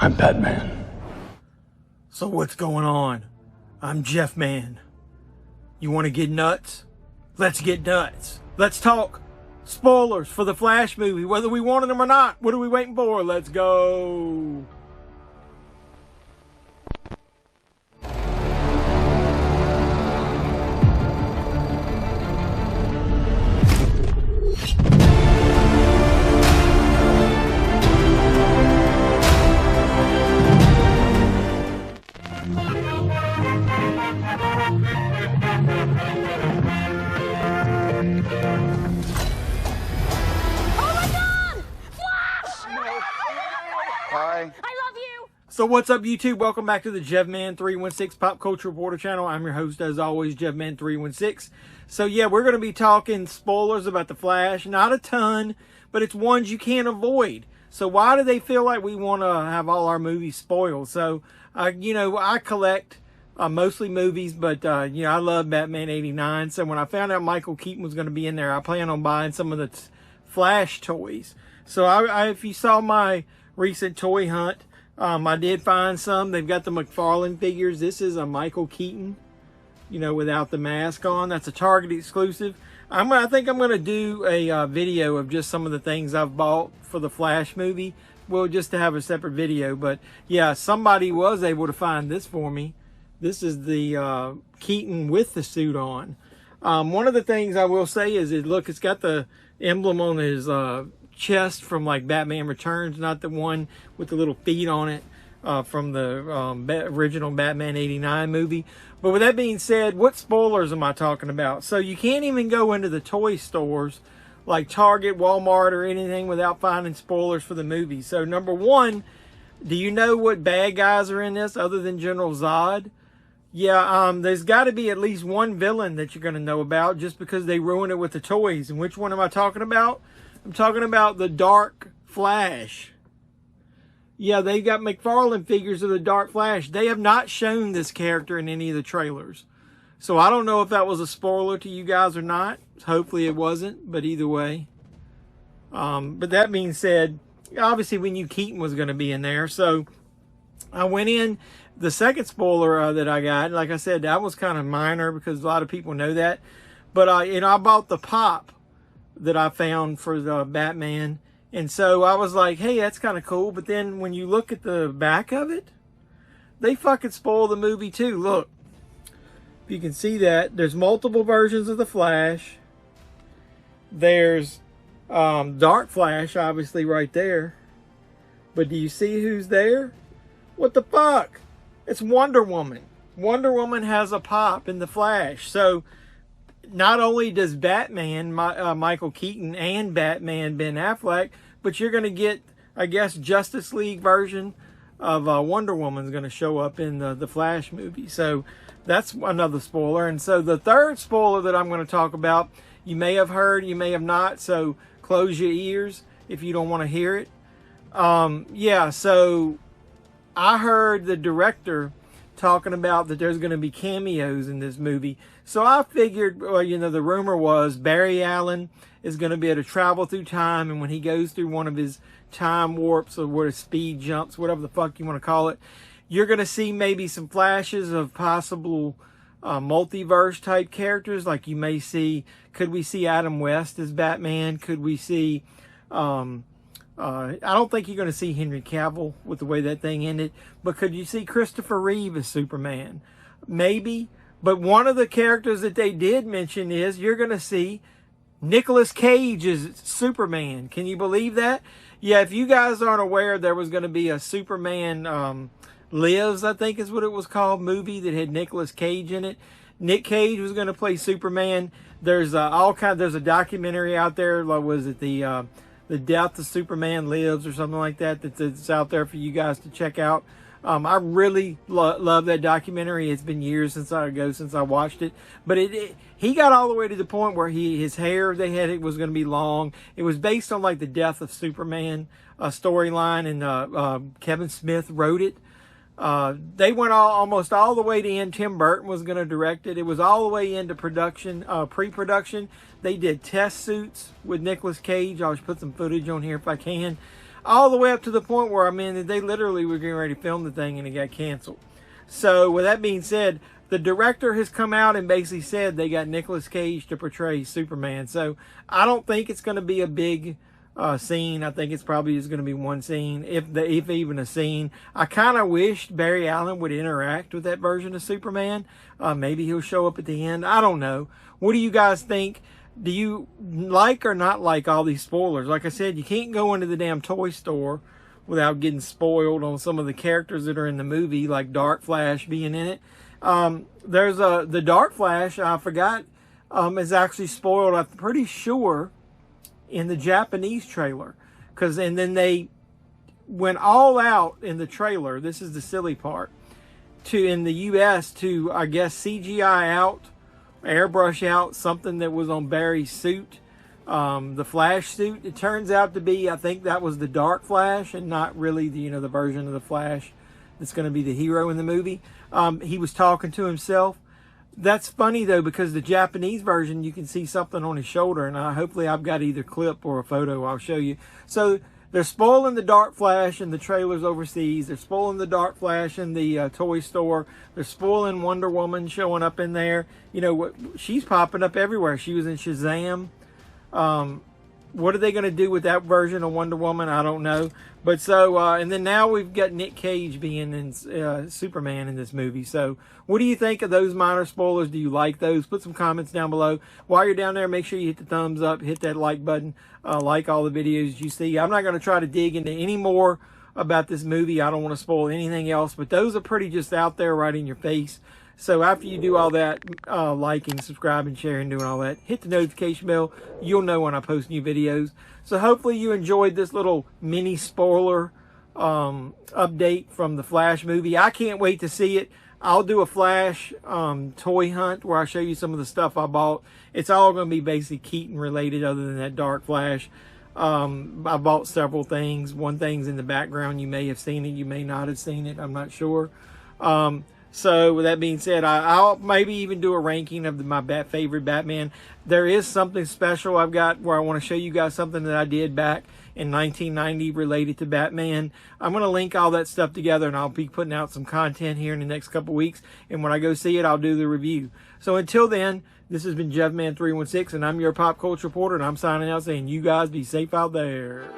I'm Batman. So what's going on? I'm Jeff Man. You want to get nuts? Let's get nuts. Let's talk spoilers for the Flash movie, whether we wanted them or not. What are we waiting for? Let's go. So what's up, YouTube? Welcome back to the JevMan316 Pop Culture Reporter channel. I'm your host, as always, JevMan316. So yeah, we're going to be talking spoilers about The Flash. Not a ton, but it's ones you can't avoid. So why do they feel like we want to have all our movies spoiled? So, I collect mostly movies, but, I love Batman 89. So when I found out Michael Keaton was going to be in there, I plan on buying some of the Flash toys. So if you saw my recent toy hunt, I did find some. They've got the McFarlane figures. This is a Michael Keaton, without the mask on. That's a Target exclusive. I think I'm going to do a video of just some of the things I've bought for the Flash movie. Well, just to have a separate video. But yeah, somebody was able to find this for me. This is the Keaton with the suit on. One of the things I will say is, it's got the emblem on his chest from like Batman Returns, not the one with the little feet on it from the original Batman 89 movie. But with that being said, what spoilers am I talking about? So you can't even go into the toy stores like Target, Walmart, or anything without finding spoilers for the movie. So number one, do you know what bad guys are in this other than General Zod? Yeah, there's got to be at least one villain that you're going to know about just because they ruined it with the toys. And which one am I talking about? I'm talking about the Dark Flash. Yeah, they got McFarlane figures of the Dark Flash. They have not shown this character in any of the trailers. So I don't know if that was a spoiler to you guys or not. Hopefully it wasn't, but either way. But that being said, obviously we knew Keaton was going to be in there. So I went in. The second spoiler that I got, like I said, that was kind of minor because a lot of people know that. But I bought the pop that I found for the Batman, and so I was like, hey, that's kind of cool. But then when you look at the back of it, they fucking spoil the movie too. Look, if you can see that, there's multiple versions of the Flash. There's Dark Flash, obviously, right there. But do you see who's there? What the fuck? It's Wonder Woman. Wonder Woman has a pop in the Flash. So not only does Batman, Michael Keaton, and Batman Ben Affleck, but you're going to get, I guess, Justice League version of Wonder Woman's going to show up in the Flash movie. So that's another spoiler. And so the third spoiler that I'm going to talk about, you may have heard, you may have not. So close your ears if you don't want to hear it. So I heard the director talking about that there's going to be cameos in this movie. So I figured, the rumor was Barry Allen is going to be able to travel through time, and when he goes through one of his time warps or what speed jumps, whatever the fuck you want to call it, you're going to see maybe some flashes of possible multiverse type characters. Like you may see, could we see Adam West as Batman? Could we see, I don't think you're going to see Henry Cavill with the way that thing ended, but could you see Christopher Reeve as Superman? Maybe. But one of the characters that they did mention is you're going to see Nicolas Cage as Superman. Can you believe that? Yeah, if you guys aren't aware, there was going to be a Superman Lives, I think is what it was called, movie that had Nicolas Cage in it. Nick Cage was going to play Superman. There's there's a documentary out there. What was it? The Death of Superman Lives or something like that. That's out there for you guys to check out. I really love that documentary. It's been years since I watched it, but he got all the way to the point where his hair it was going to be long. It was based on like the Death of Superman storyline, and Kevin Smith wrote it. They went almost all the way to end. Tim Burton was going to direct it. It was all the way into production, pre-production. They did test suits with Nicolas Cage. I'll just put some footage on here if I can. all the way up to the point where, I mean, they literally were getting ready to film the thing and it got canceled. So with that being said, the director has come out and basically said they got Nicolas Cage to portray Superman. So I don't think it's going to be a big scene. I think it's probably just going to be one scene, if even a scene. I kind of wished Barry Allen would interact with that version of Superman. Maybe he'll show up at the end. I don't know. What do you guys think? Do you like or not like all these spoilers? Like I said, you can't go into the damn toy store without getting spoiled on some of the characters that are in the movie, like Dark Flash being in it. There's the Dark Flash, I forgot, is actually spoiled, I'm pretty sure, in the Japanese trailer. And then they went all out in the trailer, this is the silly part, in the US to, I guess, CGI out, airbrush out something that was on Barry's suit, the Flash suit. It turns out to be, I think that was the Dark Flash and not really the, the version of the Flash that's going to be the hero in the movie. He was talking to himself. That's funny though, because the Japanese version, you can see something on his shoulder, and hopefully I've got either clip or a photo I'll show you. So they're spoiling the Dark Flash in the trailers overseas. They're spoiling the Dark Flash in the toy store. They're spoiling Wonder Woman showing up in there. She's popping up everywhere. She was in Shazam. What are they going to do with that version of Wonder Woman? I don't know. But so, and then now we've got Nick Cage being in Superman in this movie. So what do you think of those minor spoilers? Do you like those? Put some comments down below. While you're down there, make sure you hit the thumbs up, hit that like button, like all the videos you see. I'm not going to try to dig into any more about this movie. I don't want to spoil anything else, but those are pretty just out there right in your face. So after you do all that, liking, subscribing, sharing, doing all that, hit the notification bell. You'll know when I post new videos. So hopefully you enjoyed this little mini spoiler update from the Flash movie. I can't wait to see it. I'll do a Flash toy hunt where I show you some of the stuff I bought. It's all going to be basically Keaton related other than that Dark Flash. I bought several things. One thing's in the background. You may have seen it. You may not have seen it. I'm not sure. So with that being said, I'll maybe even do a ranking of my favorite Batman. There is something special I've got where I want to show you guys something that I did back in 1990 related to Batman. I'm going to link all that stuff together, and I'll be putting out some content here in the next couple weeks. And when I go see it, I'll do the review. So until then, this has been JevMan316, and I'm your pop culture reporter, and I'm signing out saying you guys be safe out there.